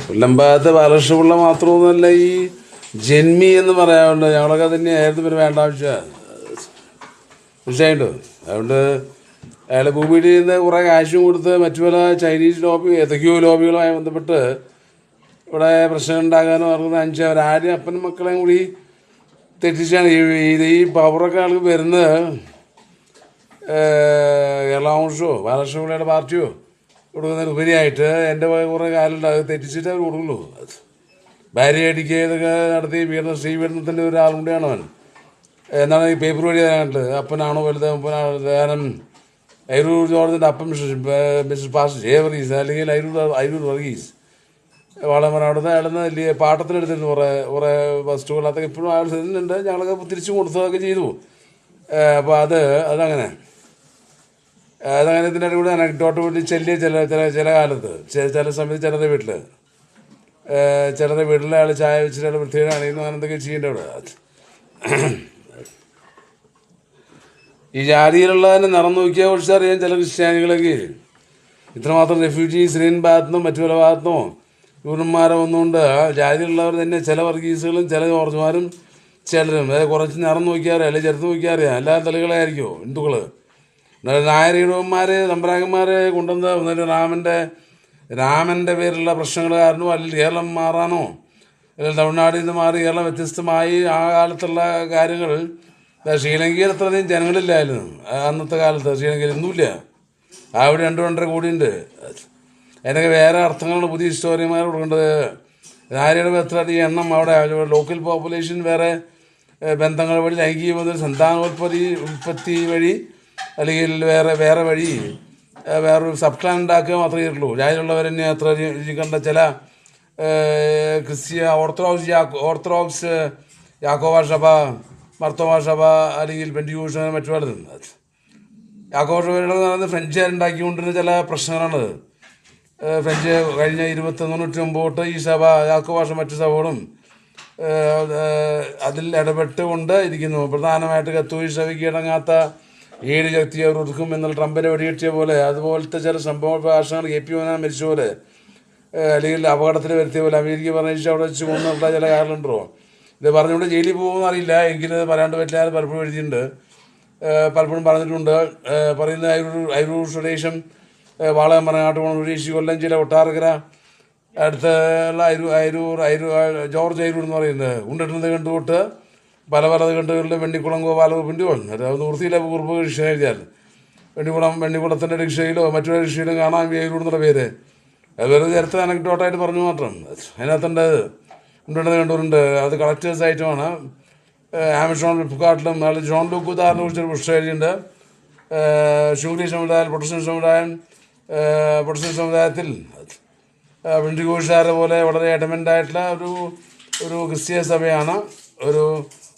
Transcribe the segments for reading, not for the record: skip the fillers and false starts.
പുല്ലമ്പാലത്തെ ബാലകൃഷ്ണപിള്ള മാത്രമൊന്നുമല്ല, ഈ ജന്മി എന്ന് പറയാറുണ്ട്. ഞങ്ങളൊക്കെ തന്നെയായിരുന്നു പിന്നെ വേണ്ട വിഷയമുണ്ട്. അതുകൊണ്ട് അയാൾ ഭൂമിയിൽ നിന്ന് കുറേ കാശും കൊടുത്ത് മറ്റു പല ചൈനീസ് ലോബി ഏതൊക്കെയോ ലോബികളുമായി ബന്ധപ്പെട്ട് ഇവിടെ പ്രശ്നം ഉണ്ടാകാനും പറഞ്ഞ് അവരാരും അപ്പനും മക്കളെയും കൂടി തെറ്റിച്ചാണ് ഈ പവറൊക്കെ ആൾക്ക് വരുന്നത്. കേരള കോൺഗ്രസോ ബാലകൃഷ്ണപിള്ളയുടെ പാർട്ടിയോ കൊടുക്കുന്നതിന് ഉപരിയായിട്ട് എൻ്റെ കുറേ കാലമുണ്ട്. അത് തെറ്റിച്ചിട്ട് അവർ കൊടുക്കുള്ളൂ. ഭാര്യ അടിക്കുക ഇതൊക്കെ നടത്തി ശ്രീപീഡനത്തിൻ്റെ ഒരാളും കൂടിയാണ് അവൻ. എന്താണ് ഈ പേപ്പർ വഴി കണ്ടത്? അപ്പനാണോ വലുത് അപ്പനാണോ? കാരണം അരൂർ ജോർജിൻ്റെ അപ്പം മിസ്റ്റർ പാസ്റ്റർ ജെ വർഗീസ്, അല്ലെങ്കിൽ അരൂർ വർഗീസ് വാളമറ അവിടുന്ന് അയാളുടെ പാട്ടത്തിനെടുത്തിരുന്നു കുറേ വസ്തുക്കൾ. അതൊക്കെ ഇപ്പോഴും അയാൾ തരുന്നുണ്ട്. ഞങ്ങളൊക്കെ തിരിച്ചു കൊടുത്തതൊക്കെ ചെയ്തു. അപ്പോൾ അതങ്ങനെ ഇതിൻ്റെ കൂടെ അനക്ഡോട്ട് വേണ്ടി ചെല്ലിയ ചില കാലത്ത് ചില സമയത്ത് ചിലരുടെ വീട്ടിൽ അയാൾ ചായ വെച്ചിട്ട് അയാൾ വൃത്തിയുടെ അണിയുന്നു. അങ്ങനെ എന്തൊക്കെ ചെയ്യേണ്ട അവിടെ. ഈ ജാതിയിലുള്ളതിനെ നിറം നോക്കിയാൽ കുറിച്ചറിയാൻ ചില ക്രിസ്ത്യാനികളൊക്കെ ഇത്രമാത്രം റെഫ്യൂജി സിറിയൻ ഭാഗത്തുനിന്നും മറ്റു പല ഭാഗത്തുനിന്നോ യൂറന്മാരെ വന്നുകൊണ്ട് ജാതിയിലുള്ളവർ തന്നെ ചില വർഗീസുകളും ചില ജോർജുമാരും ചിലരും കുറച്ച് നിറം നോക്കിയാറിയാം, അല്ലെങ്കിൽ ചെറുത്ത് നോക്കിയാറിയാം. എല്ലാ തളികളായിരിക്കുമോ ഹിന്ദുക്കൾ. നായരീടവന്മാർ തമ്പ്രാക്കന്മാരെ കൊണ്ടുവന്ന് രാമൻ്റെ പേരിലുള്ള പ്രശ്നങ്ങൾ കാരണമോ, അല്ലെങ്കിൽ കേരളം മാറാനോ, അല്ലെങ്കിൽ തമിഴ്നാട്ടിൽ നിന്ന് മാറി കേരളം വ്യത്യസ്തമായി ആ കാലത്തുള്ള കാര്യങ്ങൾ. ശ്രീലങ്കയിൽ അത്രയധികം ജനങ്ങളില്ലായിരുന്നു അന്നത്തെ കാലത്ത്. ശ്രീലങ്കയിൽ ഇന്നുമില്ല. അവിടെ 2-2.5 കോടിയുണ്ട്. അതിനൊക്കെ വേറെ അർത്ഥങ്ങളാണ് പുതിയ ഹിസ്റ്റോറിയന്മാർ കൊടുക്കേണ്ടത്. നായരുടെ എത്രയധികം എണ്ണം അവിടെ ലോക്കൽ പോപ്പുലേഷൻ വേറെ ബന്ധങ്ങൾ വഴി ലൈംഗിക സന്താനോൽപ്പത്തി വഴി അല്ലെങ്കിൽ വേറെ വഴി വേറൊരു സബ് ക്ലാൻ ഉണ്ടാക്കുക മാത്രമേ ചെയ്തിട്ടുള്ളൂ. ജാതിയിലുള്ളവർ തന്നെ അത്ര കണ്ട ചില ഓർത്തഡോക്സ് യാക്കോബ സഭ, മർത്തോമ സഭ, അല്ലെങ്കിൽ പെന്തിക്കോസ്ത് മറ്റു പലതും. യാക്കോബ സഭയുടെ ഫ്രഞ്ചുകാരുണ്ടാക്കിക്കൊണ്ടിരുന്ന ചില പ്രശ്നങ്ങളാണ്. ഫ്രഞ്ച് കഴിഞ്ഞ 1999 ഈ സഭ യാക്കോബ മറ്റു സഭകളും അതിൽ ഇടപെട്ടുകൊണ്ട് ഇരിക്കുന്നു. പ്രധാനമായിട്ട് കത്തോലിക്ക സഭയ്ക്ക് ഇടങ്ങാത്ത 7 ശക്തി അവർ ഒതുക്കും എന്നുള്ള ട്രംപിനെ വെടിവെട്ടിയ പോലെ, അതുപോലത്തെ ചില സംഭവ ഭാഷകൾ KP മോഹനൻ മരിച്ച പോലെ, അല്ലെങ്കിൽ അപകടത്തിൽ വരുത്തിയ പോലെ, അമേരിക്ക പറഞ്ഞിട്ട് അവിടെ വെച്ച് കൊണ്ടുള്ള ചില കാരണമുണ്ടോ. ഇത് പറഞ്ഞുകൊണ്ട് ജയിലിൽ പോകുമെന്ന് അറിയില്ല, എങ്കിലും പറയാണ്ട് പറ്റില്ല. പലപ്പോഴും എഴുതിയിട്ടുണ്ട്, പലപ്പോഴും പറഞ്ഞിട്ടുണ്ട്. പറയുന്ന അരൂർ സ്വദേശം വാളകമറങ്ങാട്ട് പോകണം സ്വദേശി കൊല്ലം ജില്ല കൊട്ടാരക്കര അടുത്തുള്ള ജോർജ് അരൂർ എന്ന് പറയുന്നത് ഉണ്ടിട്ടുന്നത് കണ്ടുതൊട്ട് പല കണ്ടുകളിലും വെണ്ണിക്കുളം ഗോപാലകുറുപ്പിൻ്റെ അത് നിവൃത്തിയിലെ കുറുപ്പ് കൃഷി എഴുതിയാൽ വെണ്ണിക്കുളത്തിൻ്റെ ഡിക്ഷയിലോ മറ്റൊരു കൃഷിയിലും കാണാൻ അരൂർ എന്നുള്ള പേര്. അത് വെറുതെ ചരിത്ര അനക്ഡോട്ടായിട്ട് പറഞ്ഞു മാത്രം. അതിനകത്തുണ്ട് ഉണ്ടിട്ടുന്നത് കണ്ടൂരുണ്ട്. അത് കളക്ടേഴ്സ് ഐറ്റമാണ്. ആമസോൺ ഫ്ലിപ്കാർട്ടിലും ജോൺ ലൂക്ക് ഉദാഹരണത്തെ കുറിച്ചൊരു പുസ്തകം എഴുതിയിട്ടുണ്ട്. ശുംഗ്ലി സമുദായം പ്രൊട്ടസ്റ്റന്റ് സമുദായത്തിൽ പെന്തിക്കോസ്തുകാരെ പോലെ വളരെ അഡമൻ്റായിട്ടുള്ള ഒരു ക്രിസ്തീയ സഭയാണ്, ഒരു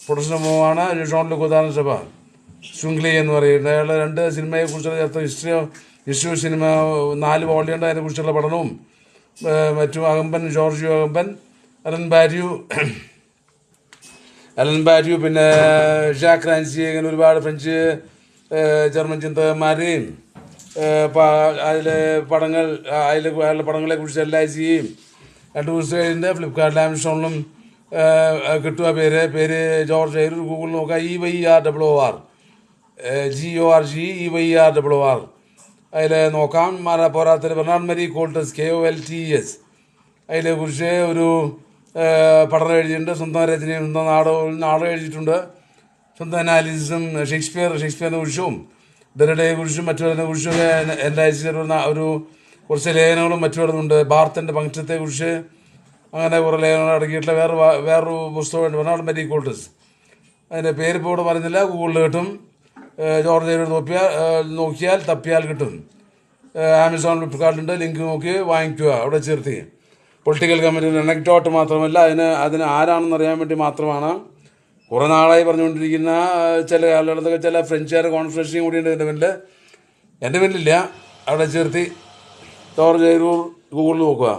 പ്രൊട്ടസ്റ്റന്റ് സമൂഹമാണ് ജോൺ ലൂക്ക് ഉദാഹരണ സഭ. ശുംഗ്ലി എന്ന് പറയുന്നത് അയാളുടെ 2 സിനിമയെക്കുറിച്ചുള്ള ചരിത്ര ഹിസ്റ്ററി സിനിമ 4 വോളിയുണ്ട്. അതിനെക്കുറിച്ചുള്ള പഠനവും മറ്റും അകമ്പൻ, ജോർജ് അകമ്പൻ, അലൻ ബാര്യു, പിന്നെ ഷാക്ക് റാൻസി, അങ്ങനെ ഒരുപാട് ഫ്രഞ്ച് ജർമ്മൻ ചിന്തകന്മാരെയും അയാളുടെ പടങ്ങളെക്കുറിച്ച് LICയും 2 പുസ്തകത്തിൻ്റെ ഫ്ലിപ്കാർട്ടിൽ ആമസോണിലും കിട്ടുക. പേര് ജോർജ് അരൂർ. ഗൂഗിളിൽ നോക്കുക. EYROR GORGEYROR അതിൽ നോക്കാം. പോരാത്തതിന് ബെർണാഡ് മരി കോൾട്ടസ് KOLTES അതിനെക്കുറിച്ച് ഒരു പഠനം എഴുതിയിട്ടുണ്ട്. സ്വന്തം രചനയും സ്വന്തം നാടകം എഴുതിയിട്ടുണ്ട്. സ്വന്തം അനാലിസിസും ഷേക്സ്പിയറിനെ കുറിച്ചും ഡെറിഡയെ കുറിച്ചും മറ്റുള്ളതിനെ കുറിച്ചും LIC കുറച്ച് ലേഖനങ്ങളും മറ്റുള്ളതുണ്ട്. ബാർത്തൻ്റെ പങ്ക്ചത്തെക്കുറിച്ച് അങ്ങനെ കുറേ ലേഖനങ്ങൾ അടങ്ങിയിട്ടുള്ള വേറൊരു പുസ്തകമുണ്ട്, ബെർണാഡ് മരി കോൾട്ടസ്. അതിൻ്റെ പേര് ഇപ്പോൾ ഇവിടെ പറയുന്നില്ല, ഗൂഗിളിൽ കിട്ടും. ജോർജ് അരൂർ നോക്കിയാൽ തപ്പിയാൽ കിട്ടും. ആമസോൺ ഫ്ലിപ്കാർട്ടിലുണ്ട്. ലിങ്ക് നോക്കി വാങ്ങിക്കുക. അവിടെ ചേർത്തി പൊളിറ്റിക്കൽ കമ്മിറ്റി അനക്ഡോട്ട് മാത്രമല്ല, അതിന് ആരാണെന്ന് അറിയാൻ വേണ്ടി മാത്രമാണ്. കുറേ നാളായി പറഞ്ഞുകൊണ്ടിരിക്കുന്ന ചില ആളുകളൊക്കെ ചില ഫ്രഞ്ചുകാർ കോൺഫറൻസിങ് കൂടിയുണ്ട് എൻ്റെ പേരിലില്ല. അവിടെ ചേർത്തി ജോർജ് അരൂർ ഗൂഗിളിൽ നോക്കുക.